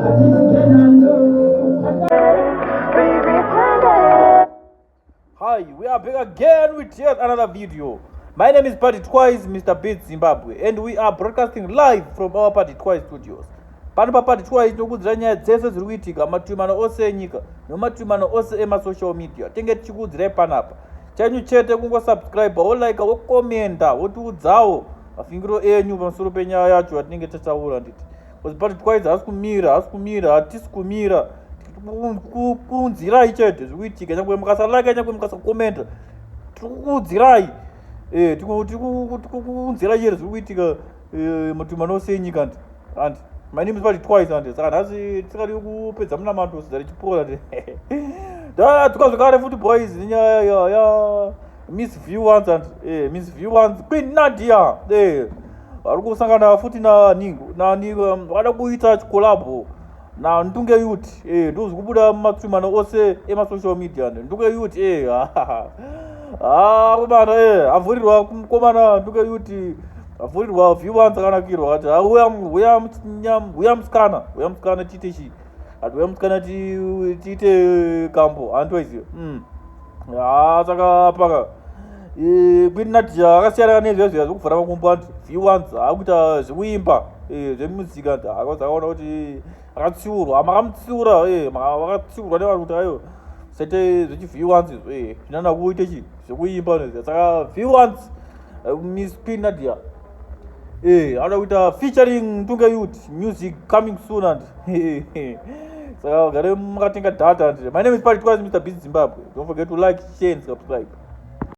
Hi, we are back again with yet another video. My name is Party Twice, Mr. Beat Zimbabwe, and we are broadcasting live from our Party Twice studios. Pano pa Party Twice tinokudzira nyaya dzese zviri kuitika matumano ose enyika nematumano ose emasocial media. Tenge tichikudzirai panapa. Chanyu chete kungosubscribe, wolike, wokomenta, wotiudzawo mafungiro enyu pamusoro penyaya yacho yatinenge tataura nditi. Because Party Twice hatisi kumira. Kuunzirai chete zviri kuitika, nyangwe mukasalike, nyangwe mukasakomenta, tikukuudzirai. Tikuunzirai chete zviri kuitika matumano ose enyika and my name is Party Twice and saka nhasi tikadi kupedza munamando sidza richipora tukazvekare futi boys nenyaya ya Miss Viewers and Miss Viewers Queen Nadia vari kusangana futi nani vakada kuita chikolabho naNdunge Youth ndozviri kubuda mumatumano ose emasocial media. Ndunge Youth komana avhurirwa mukomana Ndunge Youth avhurirwa Viewers akanakirwa ati uya musikana tiite chi ati uya musikana tiite kambo antoiziva saka paka Queen Nadia akasiyana nezvezviya zvekuvhara makumbo antu Viewers akuita zvekuimba zvemuzika akaona kuti akatsiurwa makamutsiura vakatsiurwa nevanhu kuti ayo sete zvechiViewers izvo zvinana kuite chi zvekuimba nezviya saka Viewers Miss Queen Nadia anoda kuita featuring Ndunge Youth music coming soon and saka gare makatenga data and my name is Party Twice, Mr. Beat Zimbabwe. Don't forget to like, share and subscribe.